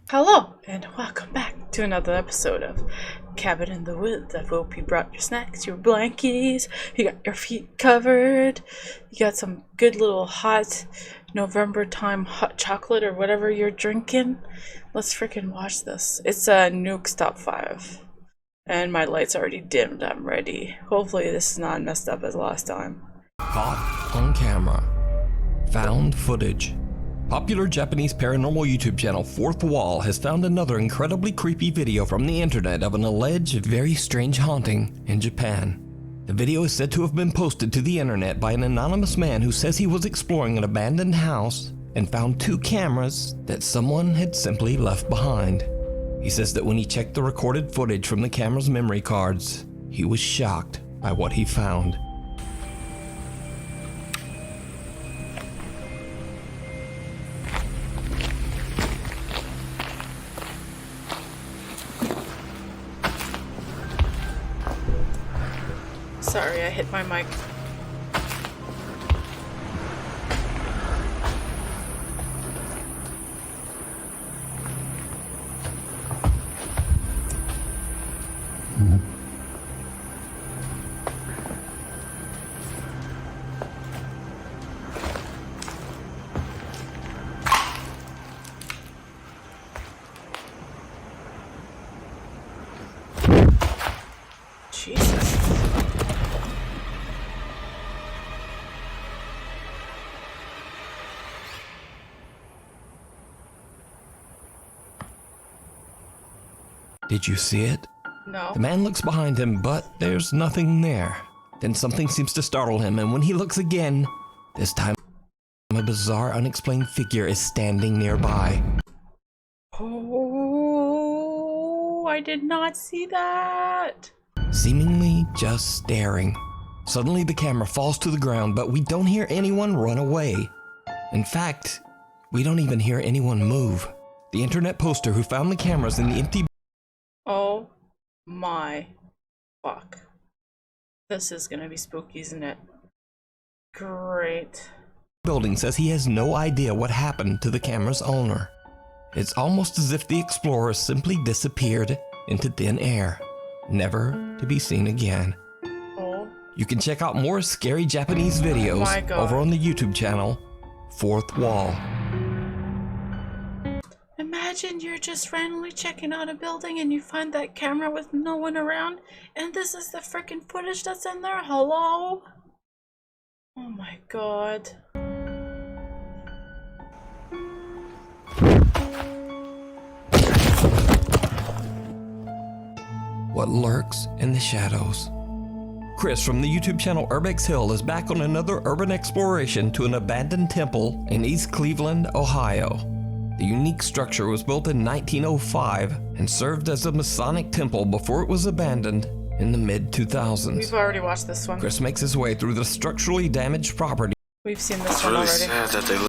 Hello, and welcome back to another episode of Cabin in the Woods. I hope you brought your snacks, your blankies, you got your feet covered, you got some good little hot November time hot chocolate or whatever you're drinking. Let's freaking watch this. It's a Nuke's Top 5, and my light's already dimmed. I'm ready. Hopefully this is not messed up as last time. Caught on camera. Found footage. Popular Japanese paranormal YouTube channel Fourth Wall has found another incredibly creepy video from the internet of an alleged very strange haunting in Japan. The video is said to have been posted to the internet by an anonymous man who says he was exploring an abandoned house and found two cameras that someone had simply left behind. He says that when he checked the recorded footage from the camera's memory cards, he was shocked by what he found. Sorry, I hit my mic. Jesus. Did you see it? No. The man looks behind him, but there's nothing there. Then something seems to startle him, and when he looks again, this time a bizarre, unexplained figure is standing nearby. Oh, I did not see that. Seemingly just staring. Suddenly the camera falls to the ground, but we don't hear anyone run away. In fact, we don't even hear anyone move. The internet poster who found the cameras in the empty Oh my fuck. This is gonna be spooky, isn't it? Great. building says he has no idea what happened to the camera's owner. It's almost as if the explorer simply disappeared into thin air, never to be seen again. Oh. You can check out more scary Japanese videos My God. over on the YouTube channel Fourth Wall. Imagine you're just randomly checking out a building and you find that camera with no one around, and this is the freaking footage that's in there. Hello? Oh my God. What lurks in the shadows? Chris from the YouTube channel Urbex Hill is back on another urban exploration to an abandoned temple in East Cleveland, Ohio. The unique structure was built in 1905 and served as a Masonic temple before it was abandoned in the mid-2000s. We've already watched this one. Chris makes his way through the structurally damaged property We've seen this one already. Sad that they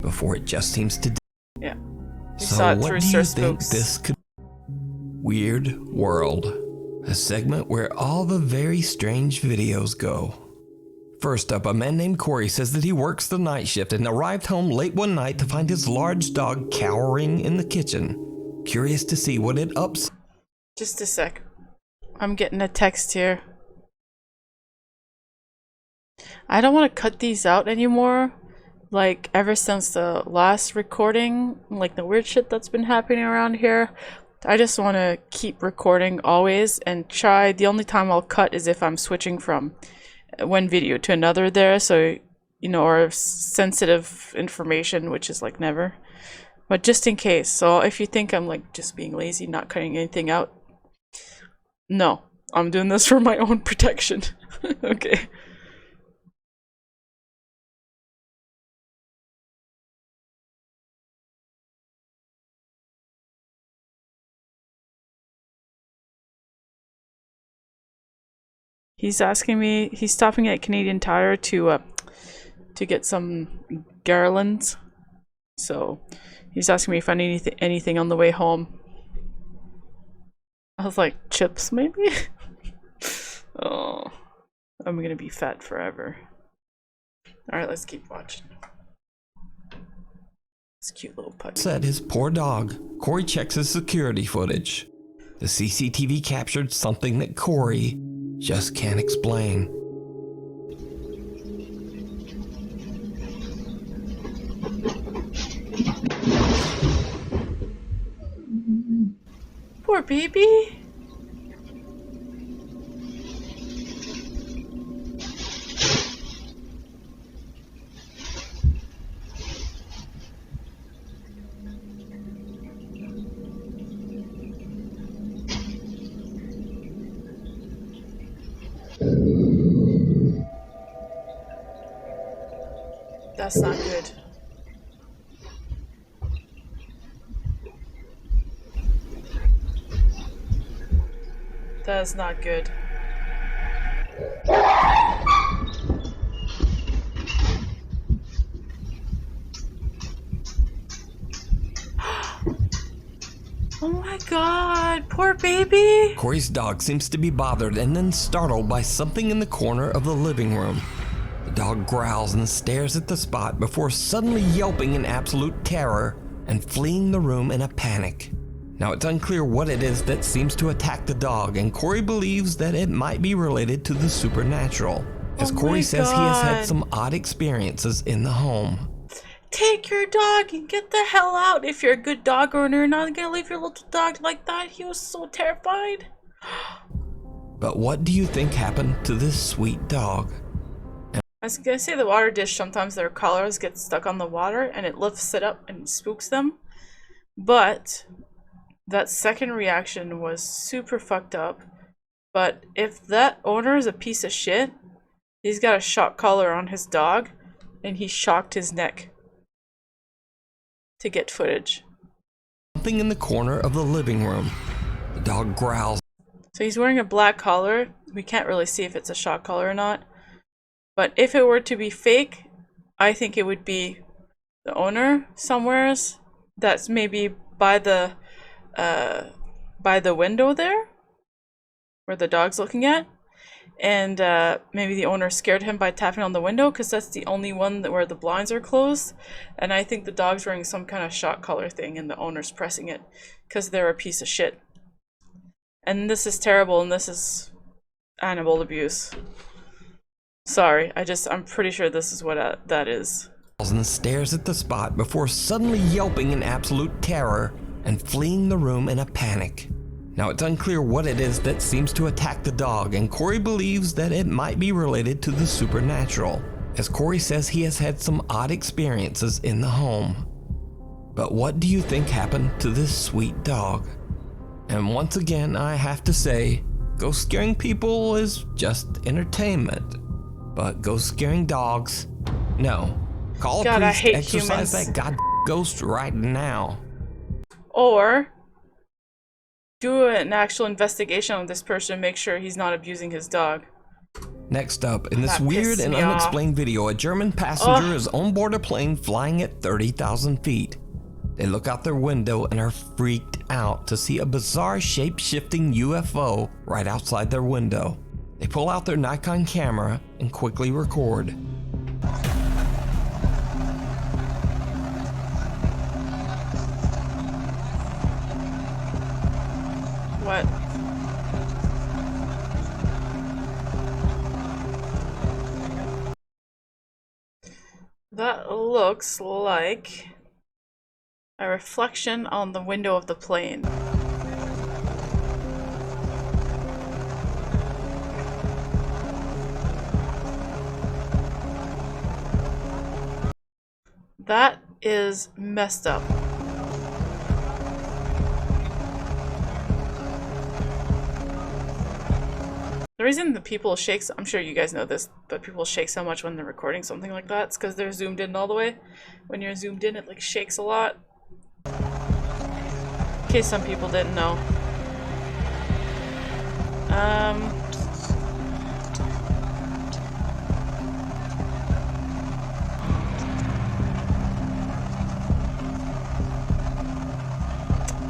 before it just seems to Yeah. We So saw it what through do Sir you think Spooks. this could Weird World, a segment where all the very strange videos go. First up, a man named Corey says that he works the night shift and arrived home late one night to find his large dog cowering in the kitchen. Curious to see what it ups. Just a sec. I'm getting a text here. I don't want to cut these out anymore. Like, ever since the last recording, like the weird shit that's been happening around here, I just want to keep recording always and try. The only time I'll cut is if I'm switching from one video to another there, so, you know, or sensitive information, which is like never. But just in case. So if you think I'm like just being lazy, not cutting anything out, no, I'm doing this for my own protection. Okay. He's asking me, he's stopping at Canadian Tire to get some garlands. So he's asking me if I need anything on the way home. I was like, chips maybe? Oh, I'm gonna be fat forever. Alright, let's keep watching. This cute little puppy. Said his poor dog, Corey checks his security footage. The CCTV captured something that Corey just can't explain. Poor baby. That's not good. That is not good. Oh my god, poor baby. Corey's dog seems to be bothered and then startled by something in the corner of the living room. The dog growls and stares at the spot before suddenly yelping in absolute terror and fleeing the room in a panic. Now, it's unclear what it is that seems to attack the dog, and Corey believes that it might be related to the supernatural, as Corey says he has had some odd experiences in the home. Take your dog and get the hell out. If you're a good dog owner, you're not gonna leave your little dog like that. He was so terrified. But what do you think happened to this sweet dog? I was gonna say the water dish, sometimes their collars get stuck on the water and it lifts it up and spooks them. But that second reaction was super fucked up. But if that owner is a piece of shit, he's got a shock collar on his dog and he shocked his neck to get footage. Something in the corner of the living room. The dog growls. So he's wearing a black collar. We can't really see if it's a shock collar or not. But if it were to be fake, I think it would be the owner somewheres that's maybe by the window there where the dog's looking at, and maybe the owner scared him by tapping on the window because that's the only one where the blinds are closed, and I think the dog's wearing some kind of shock collar thing and the owner's pressing it because they're a piece of shit. And this is terrible, and this is animal abuse. Sorry, I'm pretty sure this is what that is. And stares at the spot before suddenly yelping in absolute terror and fleeing the room in a panic. Now, it's unclear what it is that seems to attack the dog, and Corey believes that it might be related to the supernatural, as Corey says he has had some odd experiences in the home. But what do you think happened to this sweet dog? And once again, I have to say, ghost scaring people is just entertainment. But ghost scaring dogs, no. Call a priest to exorcise that god ghost right now. Or do an actual investigation on this person and make sure he's not abusing his dog. Next up, in this weird and unexplained video, a German passenger is on board a plane flying at 30,000 feet. They look out their window and are freaked out to see a bizarre shape-shifting UFO right outside their window. They pull out their Nikon camera and quickly record. What? That looks like a reflection on the window of the plane. That is messed up. The reason that people shake, I'm sure you guys know this, but people shake so much when they're recording something like that, it's because they're zoomed in all the way. When you're zoomed in, it like shakes a lot. In case some people didn't know.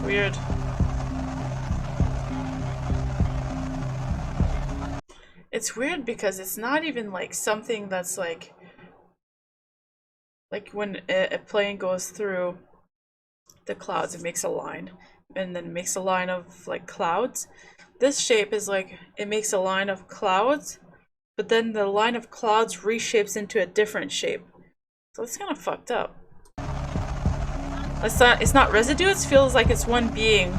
Weird. It's weird because it's not even like something that's like when a plane goes through the clouds. It makes a line, and then it makes a line of like clouds. This shape is like it makes a line of clouds, but then the line of clouds reshapes into a different shape. So it's kind of fucked up. It's not residue, it feels like it's one being.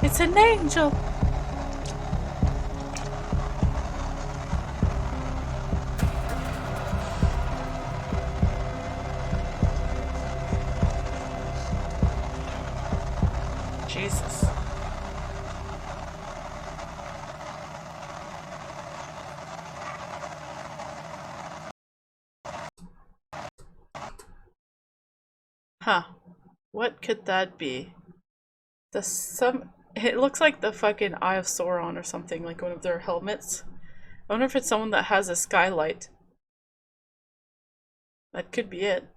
It's an angel. Jesus. Huh. What could that be? It looks like the fucking Eye of Sauron or something, like one of their helmets. I wonder if it's someone that has a skylight. That could be it.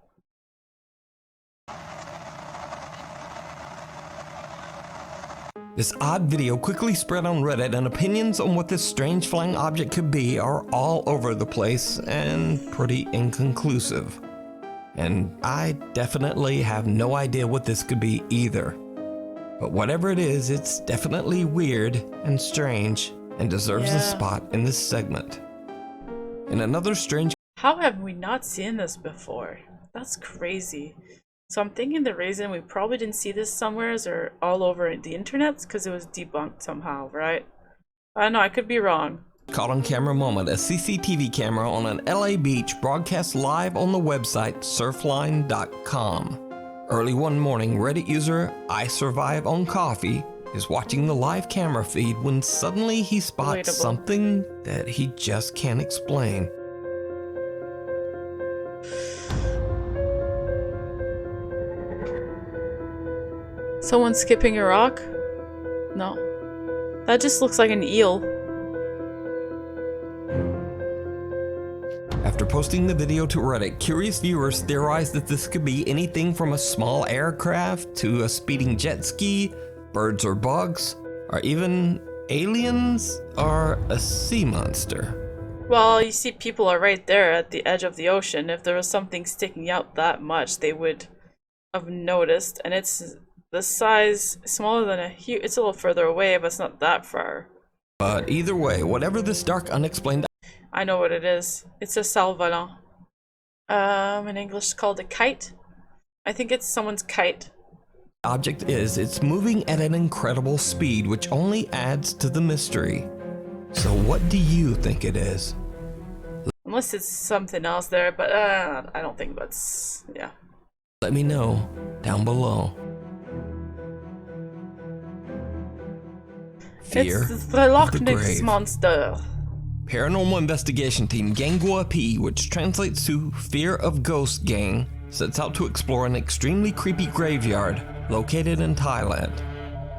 This odd video quickly spread on Reddit, and opinions on what this strange flying object could be are all over the place and pretty inconclusive. And I definitely have no idea what this could be either. But whatever it is, it's definitely weird and strange and deserves a spot in this segment. In another strange... How have we not seen this before? That's crazy. So I'm thinking the reason we probably didn't see this somewheres or all over the internet because it was debunked somehow, right? I don't know, I could be wrong. Caught on camera moment, a CCTV camera on an LA beach broadcast live on the website surfline.com. Early one morning, Reddit user I Survive on Coffee is watching the live camera feed when suddenly he spots something that he just can't explain. Someone skipping a rock? No. That just looks like an eel. After posting the video to Reddit, curious viewers theorized that this could be anything from a small aircraft to a speeding jet ski, birds or bugs, or even aliens or a sea monster. Well, you see people are right there at the edge of the ocean. If there was something sticking out that much, they would have noticed, and it's the size smaller than it's a little further away, but it's not that far. But either way, whatever this dark unexplained... I know what it is. It's a sal-volant. In English it's called a kite. I think it's someone's kite. Object is, it's moving at an incredible speed, which only adds to the mystery. So what do you think it is? Unless it's something else there, but I don't think that's... yeah. Let me know down below. Fear it's the Loch of the Ness grave. Monster. Paranormal investigation team Gangua P, which translates to Fear of Ghost Gang, sets out to explore an extremely creepy graveyard located in Thailand.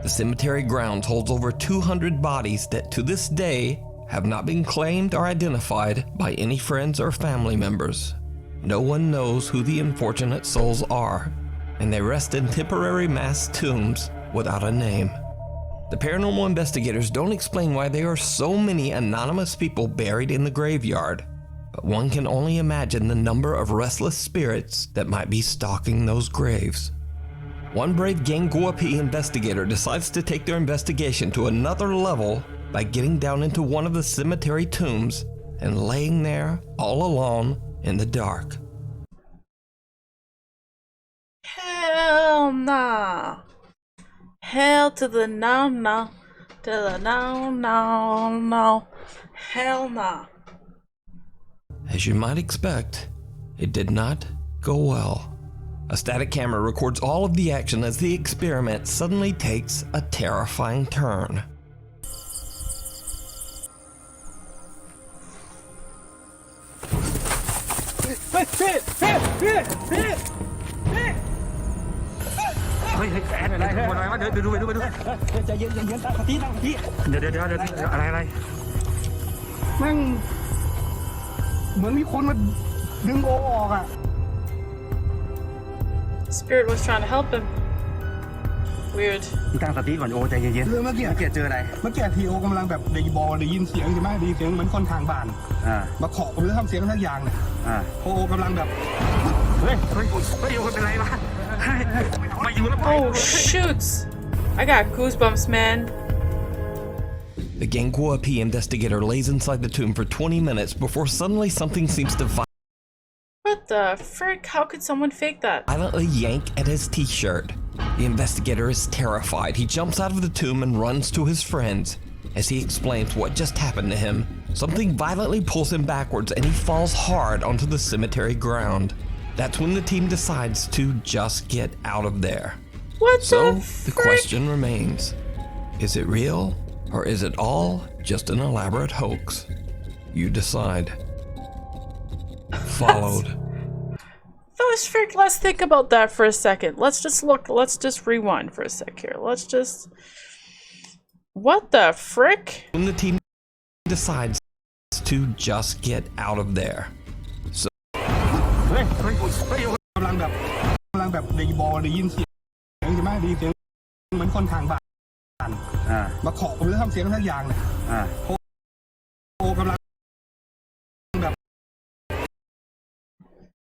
The cemetery grounds holds over 200 bodies that to this day have not been claimed or identified by any friends or family members. No one knows who the unfortunate souls are, and they rest in temporary mass tombs without a name. The paranormal investigators don't explain why there are so many anonymous people buried in the graveyard, but one can only imagine the number of restless spirits that might be stalking those graves. One brave Ganguapi investigator decides to take their investigation to another level by getting down into one of the cemetery tombs and laying there all alone in the dark. Hell nah. Hell to the no, no. To the no, no, no. Hell nah. As you might expect, it did not go well. A static camera records all of the action as the experiment suddenly takes a terrifying turn. Ê, ê, ê, này này, này, này, đưa,ใจเย็นตั้งสติเดี๋ยวอะไร แม่งเหมือนมีคนมาดึงโอออกอ่ะ Spirit was trying to help him. Weird. ตั้งสติก่อนโอใจเย็น เมื่อกี้ เจออะไร เมื่อกี้ทีโอกำลังแบบได้ยินเสียงใช่ไหมได้ยินเสียงเหมือนคนทางบ้านมาเคาะหรือทำเสียงทักอย่างเนี่ยโอกำลังแบบเฮ้ยโอเป็นไรวะมาอยู่แล้ว Oh shoots! I got goosebumps, man. The Gangua P investigator lays inside the tomb for 20 minutes before suddenly something seems to What the frick? How could someone fake that? violently yank at his t-shirt. The investigator is terrified. He jumps out of the tomb and runs to his friends. As he explains what just happened to him, something violently pulls him backwards and he falls hard onto the cemetery ground. That's when the team decides to just get out of there. What So, the the frick? question remains, is it real or is it all just an elaborate hoax? You decide. Followed. Those frick, let's think about that for a second. Let's just rewind for a sec here. What the frick? When the team decides to just get out of there. So กำลังแบบได้ยินเสียงใช่ไหมได้ยินเสียงเหมือนคนทางบ้านมาเคาะหรือทำเสียงทักอย่างเนี่ยโอกำลัง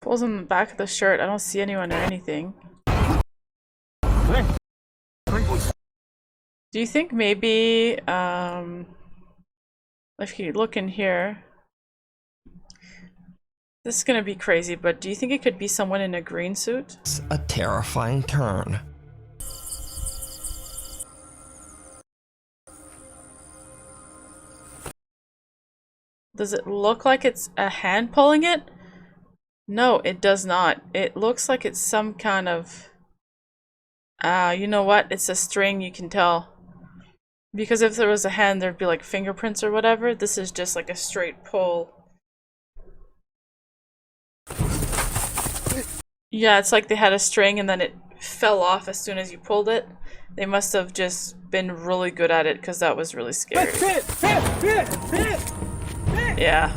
Pulls on the back of the shirt. I don't see anyone or anything. Do you think maybe, if you look in here, this is gonna be crazy, but do you think it could be someone in a green suit? it's a terrifying turn. Does it look like it's a hand pulling it? No, it does not. It looks like it's some kind of... you know what? It's a string, you can tell. Because if there was a hand, there'd be like fingerprints or whatever. This is just like a straight pull. Yeah, it's like they had a string and then it fell off as soon as you pulled it. They must have just been really good at it because that was really scary. Yeah.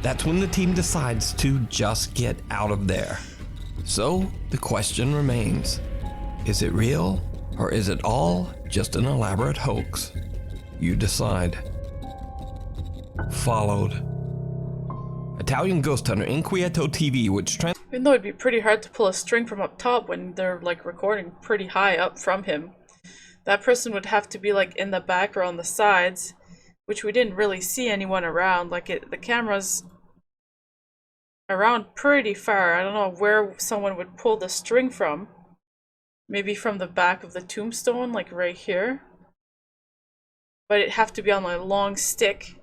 That's when the team decides to just get out of there. So, the question remains, is it real or is it all just an elaborate hoax? You decide. Followed. Italian ghost hunter Inquieto TV, which Even though it'd be pretty hard to pull a string from up top when they're like recording pretty high up from him. That person would have to be like in the back or on the sides, which we didn't really see anyone around. Like the camera's around pretty far. I don't know where someone would pull the string from. Maybe from the back of the tombstone, like right here. But it'd have to be on a long stick.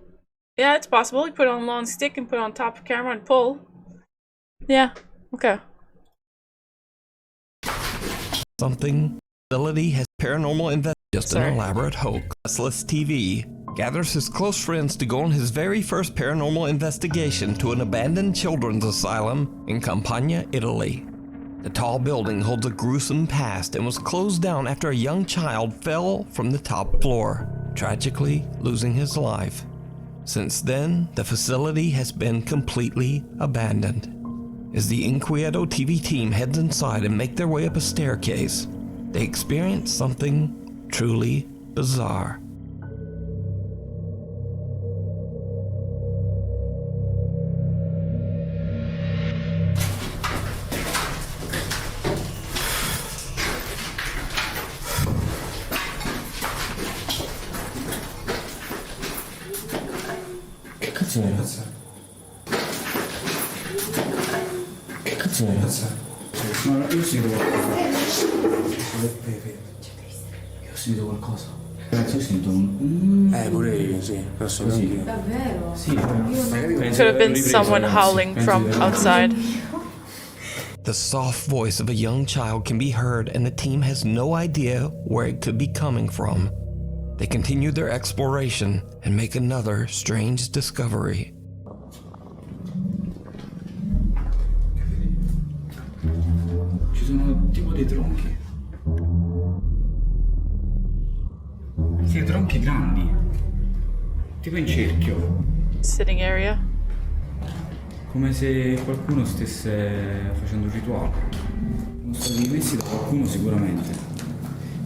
Yeah, it's possible. You put it on a long stick and put it on top of the camera and pull. Yeah, okay. something facility has paranormal just an elaborate hoax. Restless TV gathers his close friends to go on his very first paranormal investigation to an abandoned children's asylum in Campania, Italy. The tall building holds a gruesome past and was closed down after a young child fell from the top floor, tragically losing his life. Since then, the facility has been completely abandoned. As the Inquieto TV team heads inside and make their way up a staircase, they experience something truly bizarre. Ma io ho sentito qualcosa. Io ho sentito qualcosa. Ragazzi, io sento un... pure io, sì, posso così. Davvero? Sì, magari Could have been someone howling from outside. The soft voice of a young child can be heard, and the team has no idea where it could be coming from. They continue their exploration and make another strange discovery. Ci sono tipo dei tronchi. Sì, tronchi grandi. Tipo in cerchio. Sitting area. Come se qualcuno stesse facendo un rituale. Sono stati messi da qualcuno sicuramente.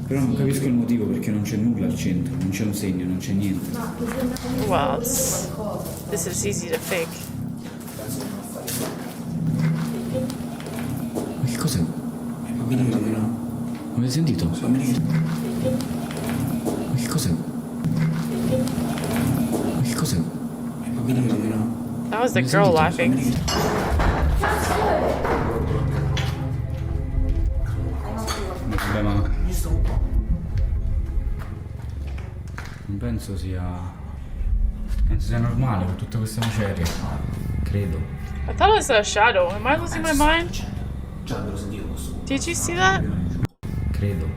Però non capisco il motivo perché non c'è nulla al centro, non c'è un segno, non c'è niente. Well, this is easy to fake. Ma che cos'è? I bambini che vedono. Avete sentito? I bambini che... Ma che cos'è? Ma che cos'è? I bambini che vedono. That was the girl laughing. Vabbè, ma non penso sia normale con tutte queste macerie. Credo. I thought it was a shadow. Am I losing my mind? Did you see that? Credo.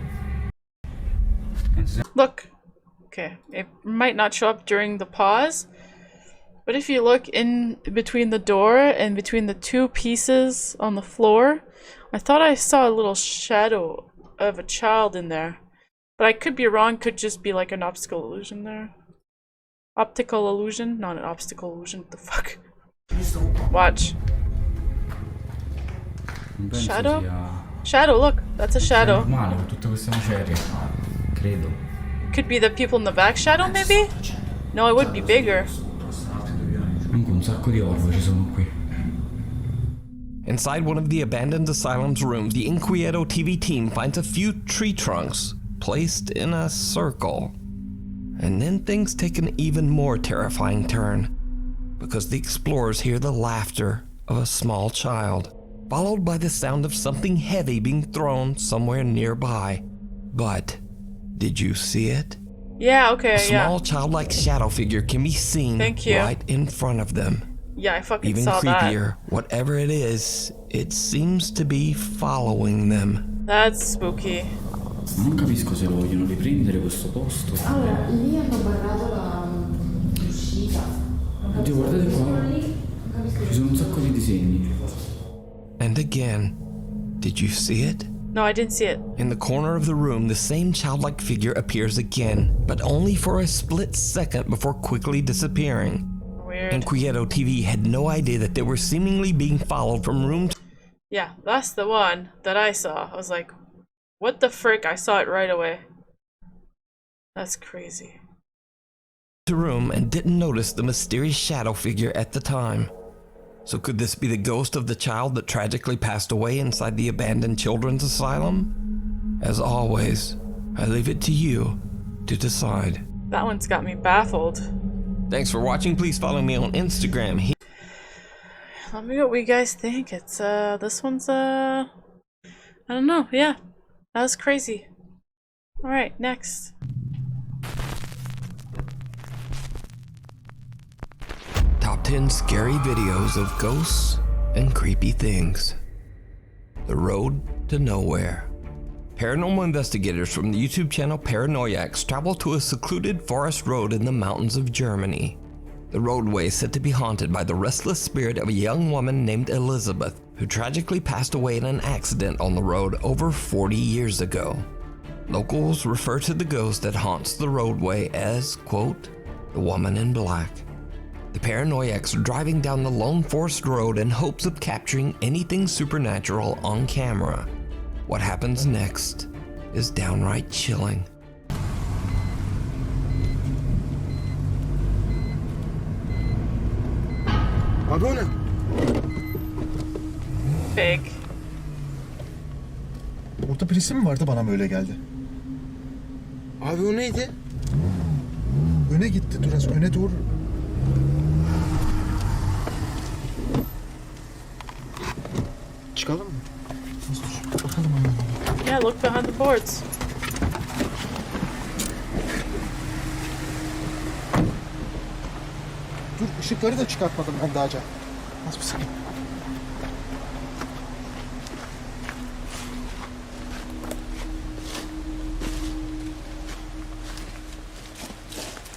Look. Okay, it might not show up during the pause, but if you look in between the door and between the two pieces on the floor, I thought I saw a little shadow of a child in there. But I could be wrong, could just be like an optical illusion there. Optical illusion? Not an obstacle illusion, what the fuck? Watch. Shadow? Shadow, look, that's a shadow. Normale con tutte queste macerie. Credo. Could be the people in the back shadow, maybe? No, it would be bigger. Comunque un sacco di orbo ci sono qui. Inside one of the abandoned asylum's rooms, the Inquieto TV team finds a few tree trunks placed in a circle. And then things take an even more terrifying turn, because the explorers hear the laughter of a small child, followed by the sound of something heavy being thrown somewhere nearby. But did you see it? Yeah, okay, A small childlike shadow figure can be seen right in front of them. Yeah, I fucking Even saw creepier, whatever it is, it seems to be following them. That's spooky. Non capisco se lo vogliono riprendere questo posto. Allora, lì hanno barrato l'uscita. Oddio, guardate qua. Ci sono un sacco di disegni. And again, did you see it? No, I didn't see it. In the corner of the room, the same childlike figure appears again, but only for a split second before quickly disappearing. Weird. Inquieto TV had no idea that they were seemingly being followed from room Yeah, that's the one that I saw. I was like, what the frick? I saw it right away. That's crazy. to room and didn't notice the mysterious shadow figure at the time. So could this be the ghost of the child that tragically passed away inside the abandoned children's asylum? As always, I leave it to you to decide. That one's got me baffled. Thanks for watching. Please follow me on Instagram. Let me know what you guys think. It's this one's I don't know. Yeah, that was crazy. All right, next. Top 10 scary videos of ghosts and creepy things. The Road to Nowhere. Paranormal investigators from the YouTube channel Paranoiacs travel to a secluded forest road in the mountains of Germany. The roadway is said to be haunted by the restless spirit of a young woman named Elizabeth, who tragically passed away in an accident on the road over 40 years ago. Locals refer to the ghost that haunts the roadway as, quote, the woman in black. The Paranoiacs are driving down the lone forest road in hopes of capturing anything supernatural on camera. What happens next is downright chilling. Abi o ne? Fake. Orada birisi mi vardı, bana mı öyle geldi? Abi o neydi? Öne gitti, dur az öne doğru. Çıkalım mı? Bakalım ayağına. Yeah, look behind the boards. Dur, ışıkları da çıkartmadım ben daha önce. Az bir saniye.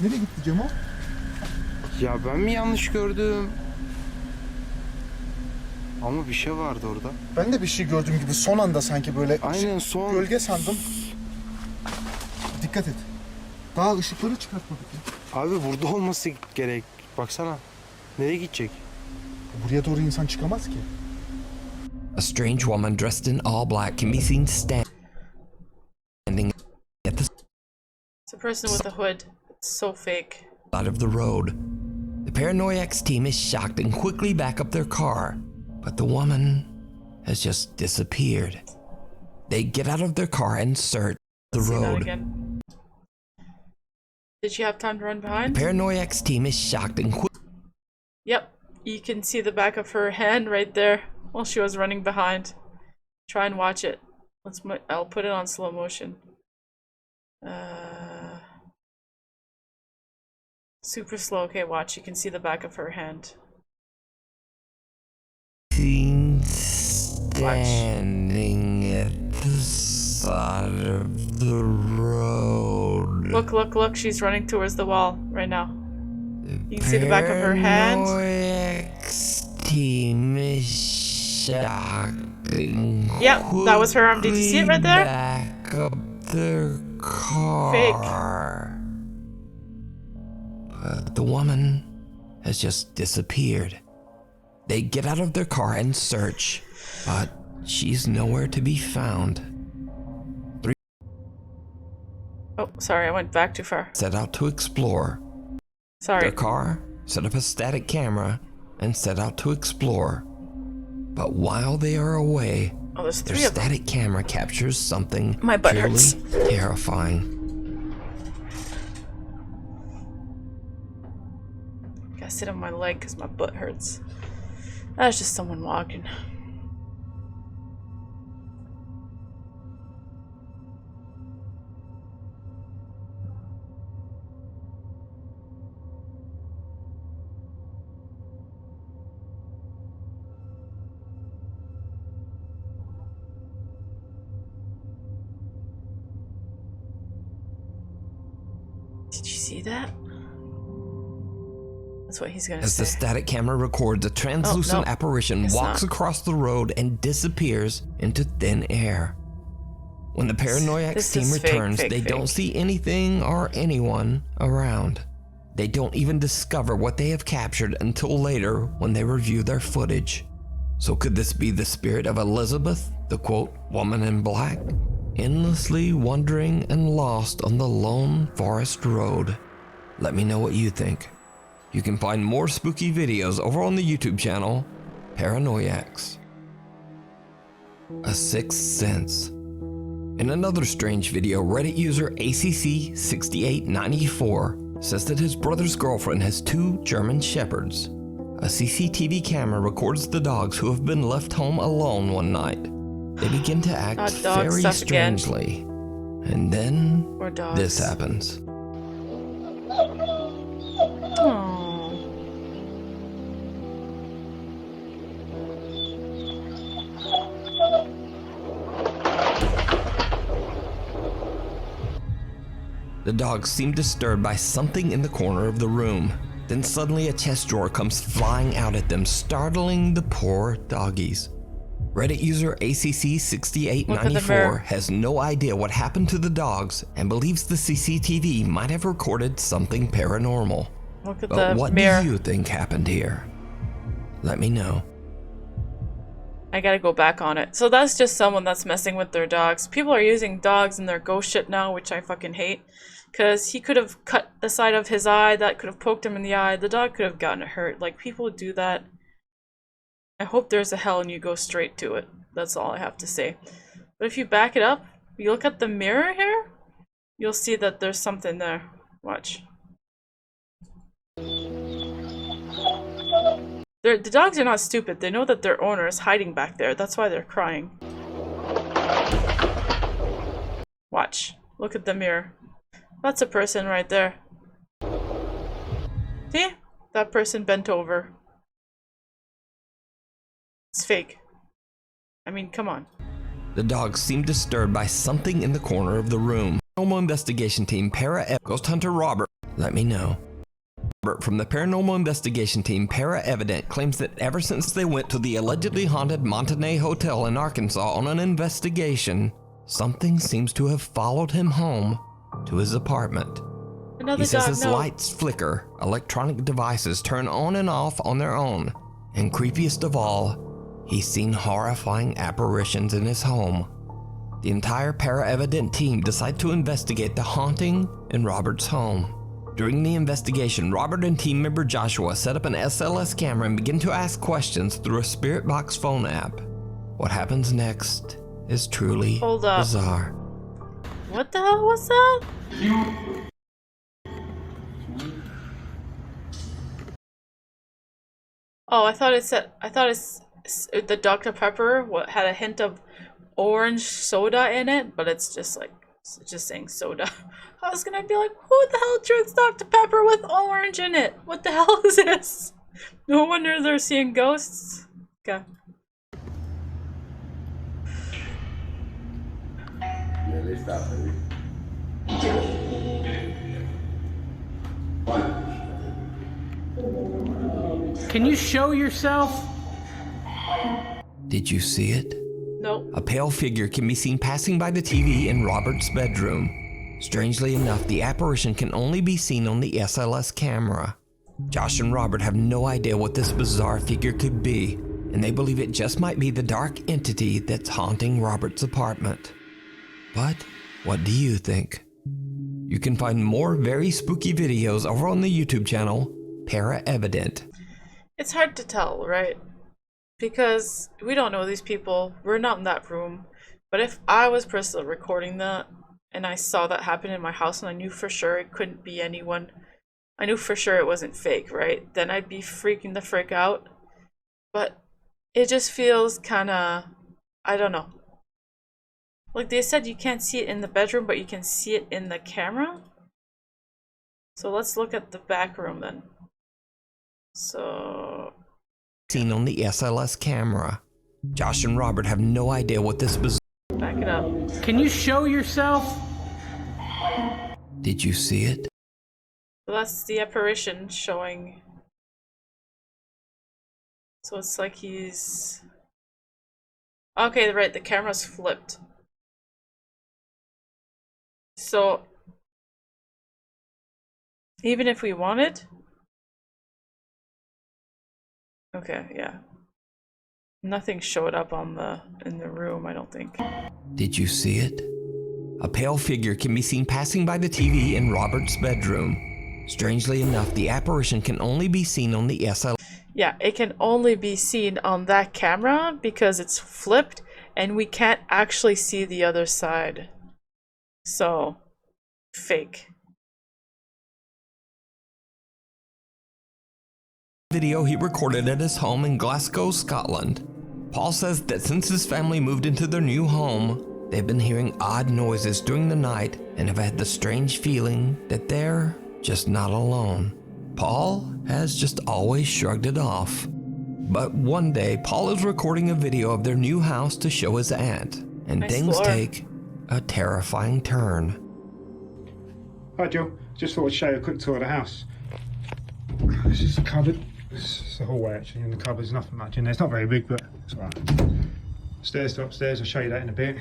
Nereye gitti Cemo? Ya ben mi yanlış gördüm? Ama bir şey vardı orada. Ben de bir şey gördüğüm gibi son anda sanki böyle Aynen son. gölge sandım. Dikkat et. Daha ışıkları çıkartmadık ya. Abi burada olması gerek. Baksana. Nereye gidecek? Buraya doğru insan çıkamaz ki. A strange woman dressed in all black can be seen standing at the It's a person with a hood. It's so fake. side of the road. The Paranoiacs team is shocked and quickly back up their car, but the woman has just disappeared. They get out of their car and search the Let's see that road. again. Did she have time to run behind? The Paranoiacs team is shocked and Yep. You can see the back of her hand right there while she was running behind. Try and watch it. I'll put it on slow motion. Super slow. Okay, watch. You can see the back of her hand. seen standing at the side of the road. Look, look, look. She's running towards the wall right now. You can see the back of her hand. Paranoiacs team is shocking. Yep, that was her arm. Did you see it right there? Back up their car. Fake. But the woman has just disappeared. They get out of their car and search, but she's nowhere to be found. Oh, sorry, I went back too far. Set out to explore. Sorry. Their car set up a static camera and set out to explore. But while they are away, Oh, there's their three of them. static camera captures something My butt truly hurts. terrifying. Gotta sit on my leg because my butt hurts. That's just someone walking. Did you see that? That's what he's gonna As say. the static camera records, a translucent no, apparition it's walks not. across the road and disappears into thin air. When the Paranoiacs This team is fake, returns, fake, they fake. don't see anything or anyone around. They don't even discover what they have captured until later when they review their footage. So could this be the spirit of Elizabeth, the quote, woman in black? Endlessly wandering and lost on the lone forest road. Let me know what you think. You can find more spooky videos over on the YouTube channel, Paranoiacs. A Sixth Sense. In another strange video, Reddit user ACC6894 says that his brother's girlfriend has 2 German Shepherds. A CCTV camera records the dogs who have been left home alone one night. They begin to act Not dog very stuff again. strangely. And then Or dogs. this happens. Aww. The dogs seem disturbed by something in the corner of the room. Then suddenly a chest drawer comes flying out at them, startling the poor doggies. Reddit user Look at the ACC6894 mirror. has no idea what happened to the dogs and believes the CCTV might have recorded something paranormal. Look at But the what mirror. do you think happened here? Let me know. I gotta go back on it. So that's just someone that's messing with their dogs. People are using dogs in their ghost shit now, which I fucking hate. Because he could have cut the side of his eye, that could have poked him in the eye, the dog could have gotten hurt. Like, people do that. I hope there's a hell and you go straight to it. That's all I have to say. But if you back it up, you look at the mirror here, you'll see that there's something there. Watch. The dogs are not stupid. They know that their owner is hiding back there. That's why they're crying. Watch. Look at the mirror. That's a person right there. See? That person bent over. It's fake. I mean, come on. The dogs seem disturbed by something in the corner of the room. Paranormal investigation team Ghost Hunter Robert, let me know. Robert from the Paranormal investigation team Para-Evident claims that ever since they went to the allegedly haunted Montanay Hotel in Arkansas on an investigation, something seems to have followed him home to his apartment. Another He says dog, his no. lights flicker, electronic devices turn on and off on their own, and creepiest of all, He's seen horrifying apparitions in his home. The entire para-evident team decide to investigate the haunting in Robert's home. During the investigation, Robert and team member Joshua set up an SLS camera and begin to ask questions through a Spirit Box phone app. What happens next is truly bizarre. What the hell was that? Oh, I thought it's the Dr. Pepper had a hint of orange soda in it, but it's just like, it's just saying soda. I was gonna be like, who the hell drinks Dr. Pepper with orange in it? What the hell is this? No wonder they're seeing ghosts. Okay. Can you show yourself? Did you see it? Nope. A pale figure can be seen passing by the TV in Robert's bedroom. Strangely enough, the apparition can only be seen on the SLS camera. Josh and Robert have no idea what this bizarre figure could be, and they believe it just might be the dark entity that's haunting Robert's apartment. But what do you think? You can find more very spooky videos over on the YouTube channel, Para-Evident. It's hard to tell, right? Because we don't know these people. We're not in that room. But if I was personally recording that and I saw that happen in my house and I knew for sure it couldn't be anyone, I knew for sure it wasn't fake, right? Then I'd be freaking the frick out. But it just feels kind of, I don't know. Like they said, you can't see it in the bedroom, but you can see it in the camera. So let's look at the back room then. So... seen on the SLS camera. Josh and Robert have no idea what this bizarre... Back it up. Can you show yourself? Did you see it? So that's the apparition showing. So it's like he's... Okay, right, the camera's flipped. So... even if we wanted... Okay, yeah. Nothing showed up on in the room, I don't think. Did you see it? A pale figure can be seen passing by the TV in Robert's bedroom. Strangely enough, the apparition can only be seen on the SL. Yeah, it can only be seen on that camera because it's flipped and we can't actually see the other side. So, fake. Video he recorded at his home in Glasgow, Scotland. Paul says that since his family moved into their new home, they've been hearing odd noises during the night and have had the strange feeling that they're just not alone. Paul has just always shrugged it off. But one day, Paul is recording a video of their new house to show his aunt, and Nice things floor. take a terrifying turn. Hi Jill, just thought I'd show you a quick tour of the house. This is the cupboard. This is the hallway actually, and the cupboard's nothing much in there. It's not very big, but it's alright. Stairs to upstairs, I'll show you that in a bit.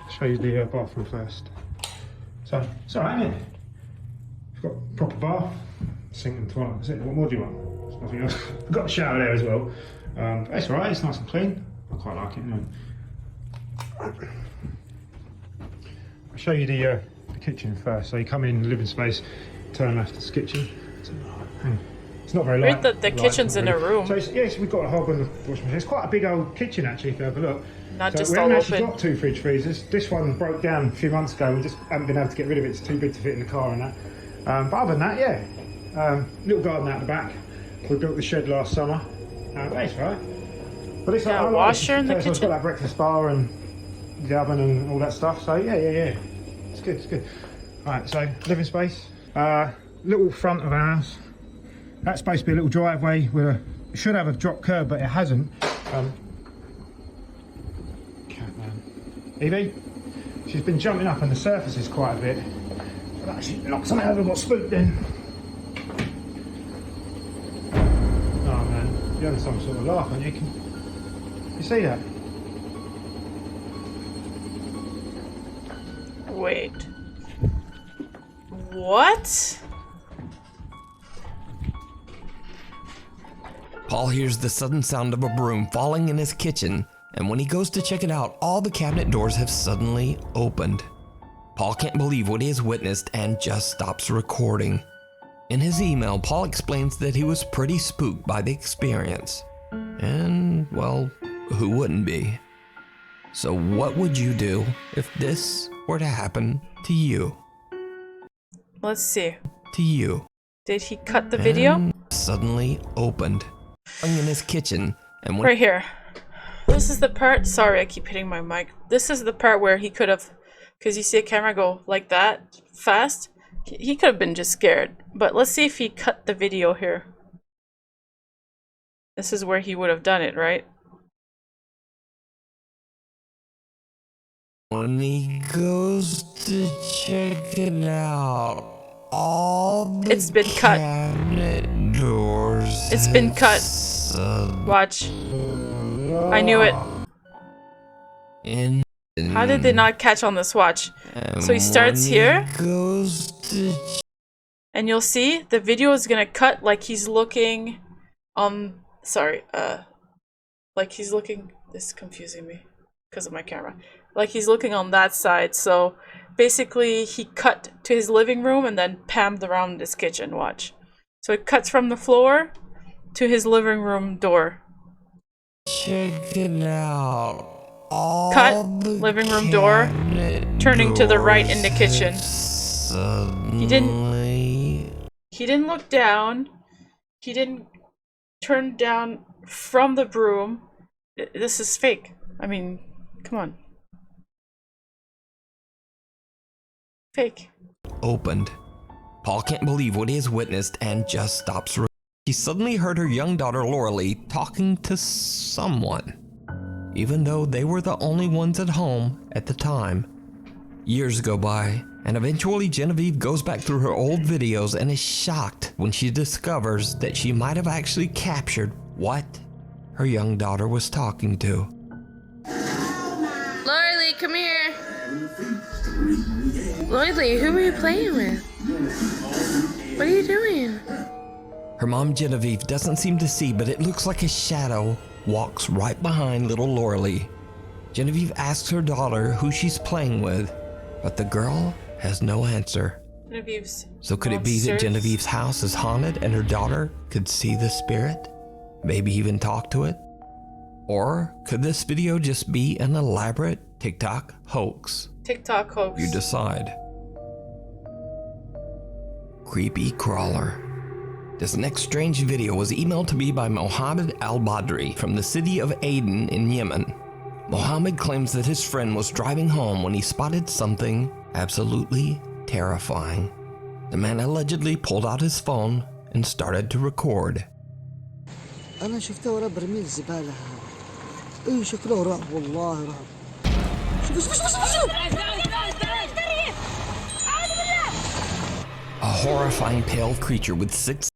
I'll show you the bathroom first. So, it's alright, isn't it? We've got a proper bath, sink and toilet, that's it. What more do you want? There's nothing else. We've got a shower there as well. It's alright, it's nice and clean. I quite like it, anyway. I'll show you the kitchen first. So you come in, living space, turn left, it's the kitchen. It's not very light. Weird that the kitchen's in a room. So yes, we've got a hob and a washing machine. It's quite a big old kitchen actually, if you have a look. Not So just we all haven't actually open. got 2 fridge freezers. This one broke down a few months ago. We just haven't been able to get rid of it. It's too big to fit in the car and that. But other than that, yeah. Little garden out the back. We built the shed last summer. That's right. But it's Yeah, I like washer it. in the So It's kitchen. got that breakfast bar and the oven and all that stuff. So yeah. It's good, it's good. Right, so living space. Little front of our house. That's supposed to be a little driveway where it should have a drop curb, but it hasn't. Catman. Evie, she's been jumping up on the surfaces quite a bit. But actually knocked something over, got spooked then. Oh man, you're having some sort of laugh, aren't you? You see that? Wait. What? Paul hears the sudden sound of a broom falling in his kitchen, and when he goes to check it out, all the cabinet doors have suddenly opened. Paul can't believe what he has witnessed and just stops recording. In his email, Paul explains that he was pretty spooked by the experience. And, well, who wouldn't be? So what would you do if this were to happen to you? Let's see. To you. Did he cut the video? And suddenly opened. In his kitchen, and when Right here. This is the part. Sorry, I keep hitting my mic. This is the part where he could have, because you see a camera go like that fast. He could have been just scared. But let's see if he cut the video here. This is where he would have done it, right? When he goes to check it out, all the It's been cut. cabinet doors. It's been cut. Watch. I knew it. In How did they not catch on this? Watch. So he starts here. Goes to And you'll see the video is gonna cut like he's looking sorry, like he's looking, this is confusing me because of my camera. Like he's looking on that side. So basically he cut to his living room and then panned around his kitchen. Watch. So it cuts from the floor to his living room door. check it out. All Cut, the living room door, cabinet turning to the right in the doors kitchen. Suddenly, He didn't look down. He didn't turn down from the broom. This is fake. I mean, come on. Fake. opened. Paul can't believe what he has witnessed and just stops. He suddenly heard her young daughter Lauralee talking to someone, even though they were the only ones at home at the time. Years go by, and eventually Genevieve goes back through her old videos and is shocked when she discovers that she might have actually captured what her young daughter was talking to. Lauralee, come here. Lauralee, who are you playing with? What are you doing? Her mom Genevieve doesn't seem to see, but it looks like a shadow walks right behind little Lauralee. Genevieve asks her daughter who she's playing with, but the girl has no answer. Genevieve's So could it be that monsters. Genevieve's house is haunted and her daughter could see the spirit? Maybe even talk to it? Or could this video just be an elaborate TikTok hoax? TikTok hoax. You decide. Creepy crawler. This next strange video was emailed to me by Mohammed Al-Badri from the city of Aden in Yemen. Mohammed claims that his friend was driving home when he spotted something absolutely terrifying. The man allegedly pulled out his phone and started to record. أنا شفته ورا برميل الزبالة هذا. إيه شكله رعب والله رعب. A horrifying pale creature with 6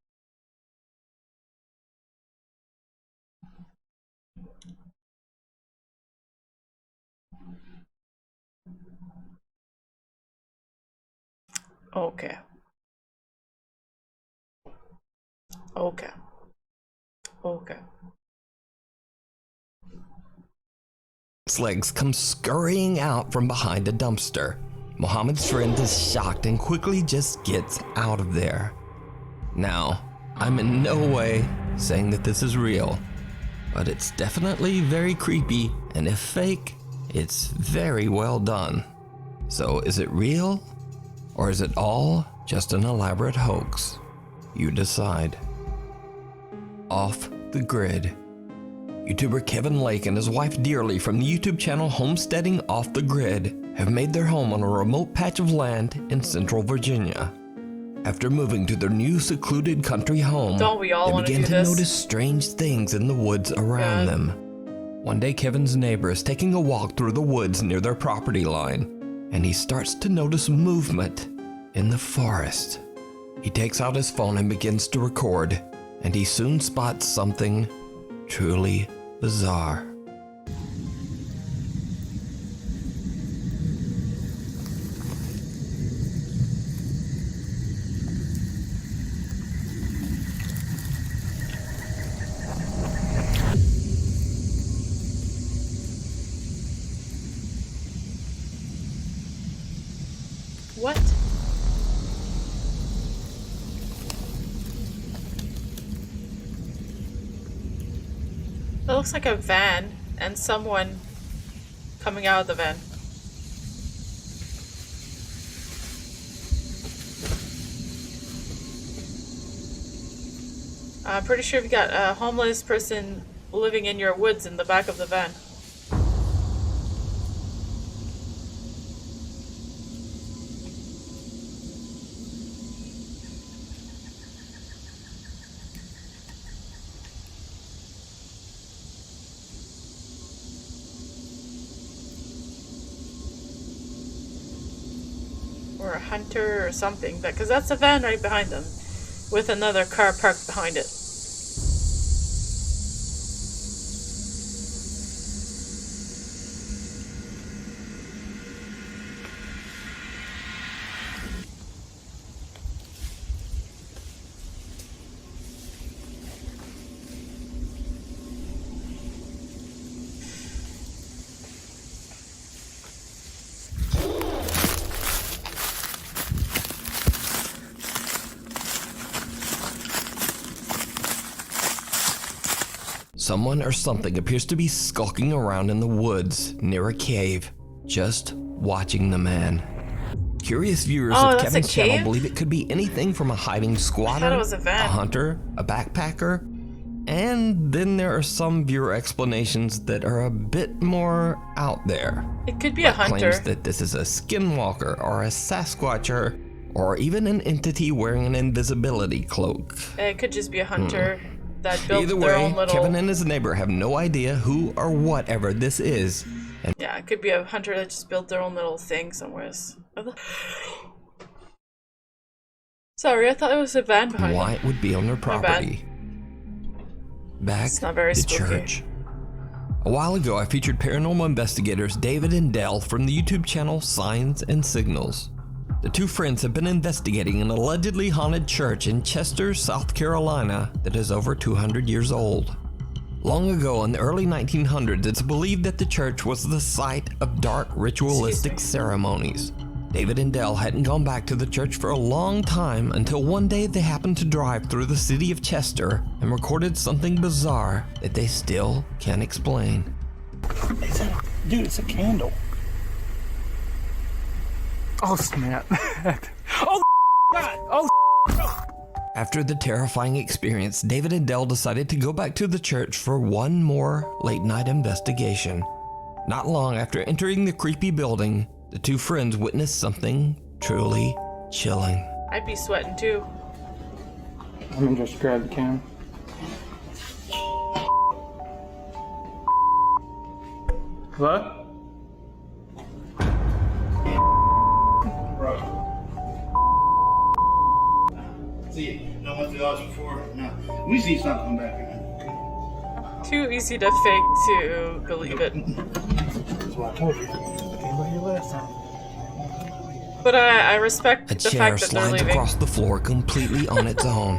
Okay. Okay. Okay. legs come scurrying out from behind a dumpster. Mohammed's friend is shocked and quickly just gets out of there. Now, I'm in no way saying that this is real, but it's definitely very creepy, and if fake, it's very well done. So is it real, or is it all just an elaborate hoax? You decide. Off the Grid. YouTuber Kevin Lake and his wife Dearly from the YouTube channel Homesteading Off the Grid have made their home on a remote patch of land in central Virginia. After moving to their new secluded country home, Don't we all they wanna began do to this? notice strange things in the woods around Yeah. them. One day Kevin's neighbor is taking a walk through the woods near their property line, and he starts to notice movement in the forest. He takes out his phone and begins to record, and he soon spots something truly bizarre. What? That looks like a van and someone coming out of the van. I'm pretty sure you've got a homeless person living in your woods in the back of the van. Or a hunter or something, because that's a van right behind them, with another car parked behind it. Someone or something appears to be skulking around in the woods near a cave, just watching the man. Curious viewers Oh, of that's a Kevin's channel cave? believe it could be anything from a hiding squatter, it was a van. hunter, a backpacker, and then there are some viewer explanations that are a bit more out there. It could be a hunter. Claims that this is a skinwalker or a Sasquatcher, or even an entity wearing an invisibility cloak. It could just be a hunter that built Either their way, own little... Kevin and his neighbor have no idea who or whatever this is. And Yeah, it could be a hunter that just built their own little thing somewhere. Sorry, I thought it was a van behind why them. it would be on their My bad. property. Back It's not very to spooky. church. A while ago, I featured paranormal investigators David and Dell from the YouTube channel Signs and Signals. The two friends have been investigating an allegedly haunted church in Chester, South Carolina that is over 200 years old. Long ago in the early 1900s, it's believed that the church was the site of dark ritualistic ceremonies. David and Dell hadn't gone back to the church for a long time until one day they happened to drive through the city of Chester and recorded something bizarre that they still can't explain. Dude, it's a candle. Oh, snap. Oh, God. Oh, After the terrifying experience, David and Dell decided to go back to the church for one more late-night investigation. Not long after entering the creepy building, the two friends witnessed something truly chilling. I'd be sweating too. Let me just grab the cam. Hello? See, no one through the house before. No, we see something back here. Too easy to fake to believe it. That's what I told you. Came by here last time. But I respect A the chair fact that they're slides leaving. across the floor completely on its own.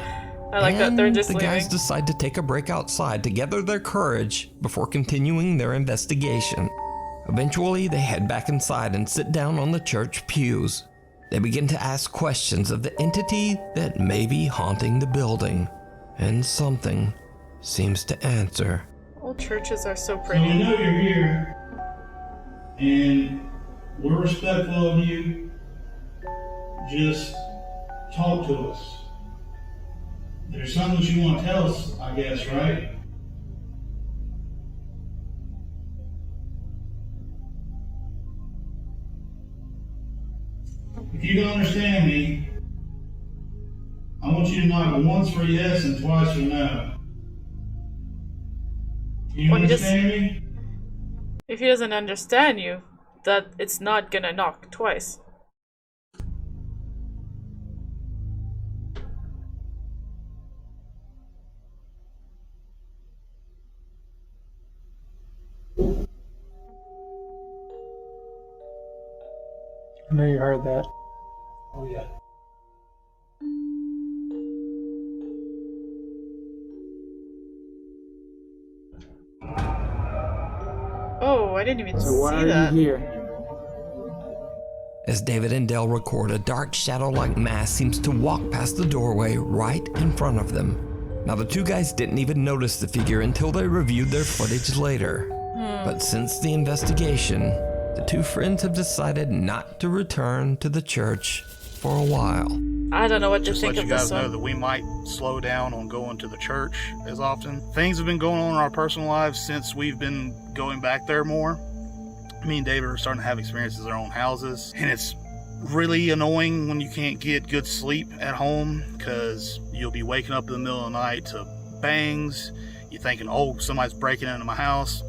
I like that they're just the leaving. guys decide to take a break outside to gather their courage before continuing their investigation. Eventually, they head back inside and sit down on the church pews. They begin to ask questions of the entity that may be haunting the building, and something seems to answer. Old churches are so So we pretty. know you're here, and we're respectful of you. Just talk to us. There's something that you want to tell us, I guess, right? If you don't understand me, I want you to knock once for yes and twice for no. You Well, he just- understand me? If he doesn't understand you, that it's not gonna knock twice. I know you heard that. Oh, yeah. Oh, I didn't even So why see are that. you here? As David and Dell record, a dark shadow-like mass seems to walk past the doorway right in front of them. Now, the two guys didn't even notice the figure until they reviewed their footage later. But since the investigation, the two friends have decided not to return to the church for a while. I don't know what to Just think let of you this guys know one. that we might slow down on going to the church as often. Things have been going on in our personal lives since we've been going back there more. Me and David are starting to have experiences in our own houses, and it's really annoying when you can't get good sleep at home because you'll be waking up in the middle of the night to bangs. You're thinking, oh, somebody's breaking into my house.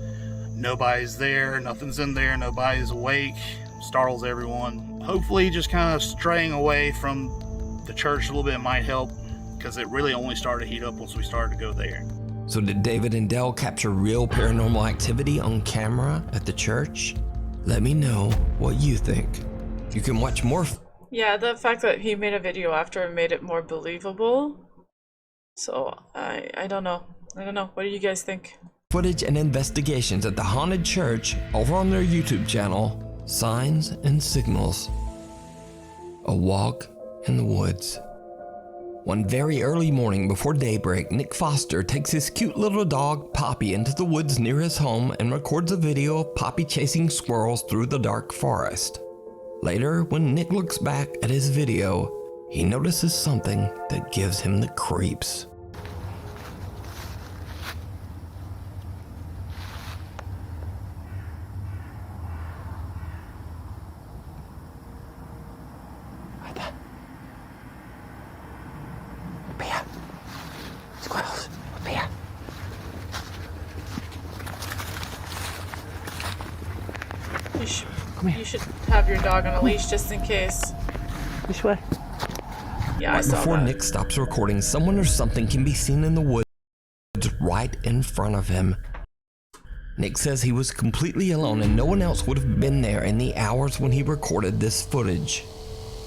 Nobody's there, nothing's in there, nobody's awake. Startles everyone. Hopefully just kind of straying away from the church a little bit might help, because it really only started to heat up once we started to go there. So did David and Dell capture real paranormal activity on camera at the church? Let me know what you think. You can watch more. Yeah, the fact that he made a video after made it more believable. So I don't know. I don't know. What do you guys think? Footage and investigations at the haunted church over on their YouTube channel, Signs and Signals. A walk in the woods. One very early morning before daybreak, Nick Foster takes his cute little dog Poppy into the woods near his home and records a video of Poppy chasing squirrels through the dark forest. Later, when Nick looks back at his video, he notices something that gives him the creeps. You should have your dog on a leash just in case. This way. Yeah, I Right saw before that. Nick stops recording, someone or something can be seen in the woods right in front of him. Nick says he was completely alone and no one else would have been there in the hours when he recorded this footage.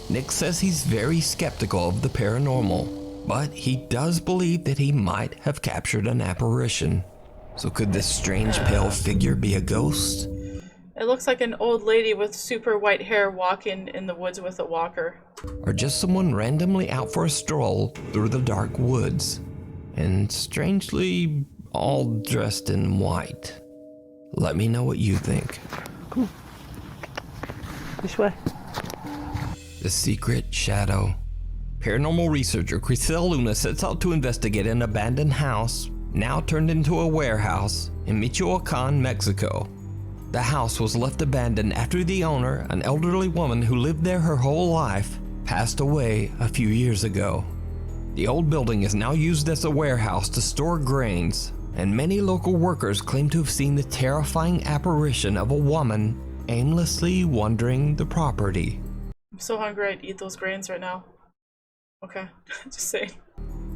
Nick says he's very skeptical of the paranormal, but he does believe that he might have captured an apparition. So could this strange pale figure be a ghost? It looks like an old lady with super white hair walking in the woods with a walker. Or just someone randomly out for a stroll through the dark woods, and strangely all dressed in white. Let me know what you think. Come on. This way. The Secret Shadow. Paranormal researcher Crisel Luna sets out to investigate an abandoned house, now turned into a warehouse, in Michoacan, Mexico. The house was left abandoned after the owner, an elderly woman who lived there her whole life, passed away a few years ago. The old building is now used as a warehouse to store grains, and many local workers claim to have seen the terrifying apparition of a woman aimlessly wandering the property. I'm so hungry I'd eat those grains right now. Okay, just saying.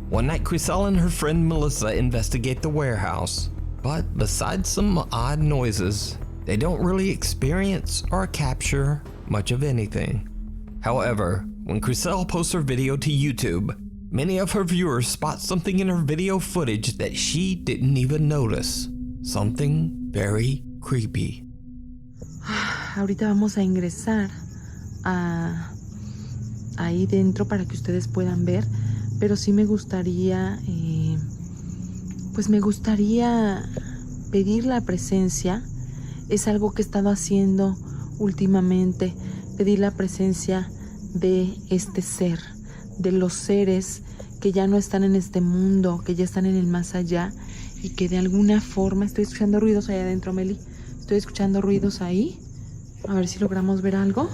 One night, Crisel and her friend Melissa investigate the warehouse, but besides some odd noises, they don't really experience or capture much of anything. However, when Crisel posts her video to YouTube, many of her viewers spot something in her video footage that she didn't even notice. Something very creepy. Ahorita vamos a ingresar ahí dentro para que ustedes puedan ver, pero sí me gustaría, pues me gustaría pedir la presencia. Es algo que he estado haciendo últimamente, pedir la presencia de este ser, de los seres que ya no están en este mundo, que ya están en el más allá y que de alguna forma, estoy escuchando ruidos allá adentro, Meli, estoy escuchando ruidos ahí, a ver si logramos ver algo.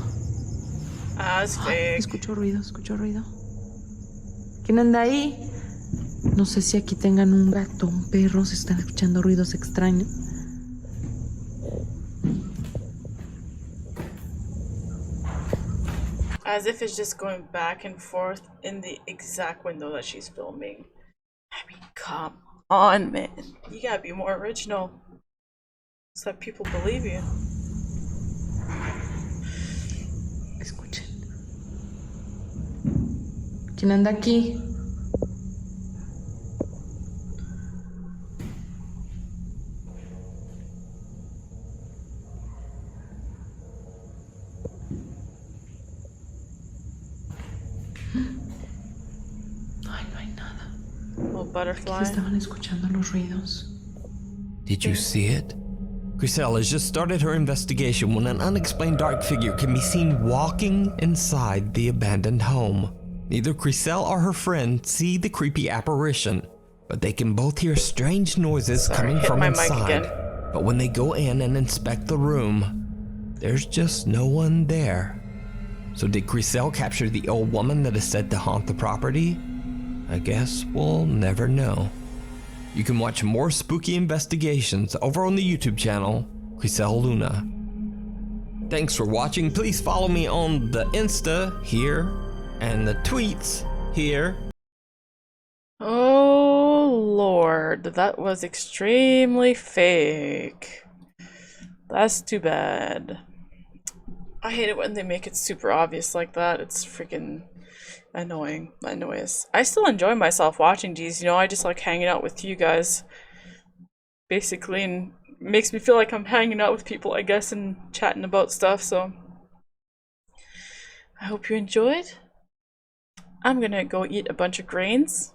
It's fake. Escucho ruido, escucho ruido. ¿Quién anda ahí? No sé si aquí tengan un gato, un perro, se están escuchando ruidos extraños. As if it's just going back and forth in the exact window that she's filming. I mean, come on, man. You gotta be more original so that people believe you. Escuchen. ¿Quién anda aquí? butterfly. Estaban escuchando los ruidos. Did you see it? Griselle has just started her investigation when an unexplained dark figure can be seen walking inside the abandoned home. Neither Griselle or her friend see the creepy apparition, but they can both hear strange noises coming from inside. But when they go in and inspect the room, there's just no one there. So did Griselle capture the old woman that is said to haunt the property? I guess we'll never know. You can watch more spooky investigations over on the YouTube channel, Griselle Luna. Thanks for watching. Please follow me on the Insta here and the tweets here. Oh Lord, that was extremely fake. That's too bad. I hate it when they make it super obvious like that. It's freaking annoying. Annoying. I still enjoy myself watching these, you know, I just like hanging out with you guys. Basically, and makes me feel like I'm hanging out with people, I guess, and chatting about stuff, so I hope you enjoyed. I'm gonna go eat a bunch of grains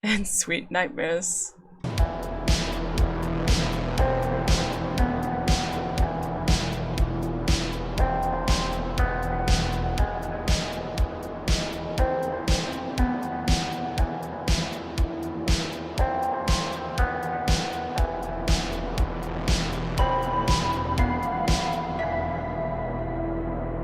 and sweet nightmares.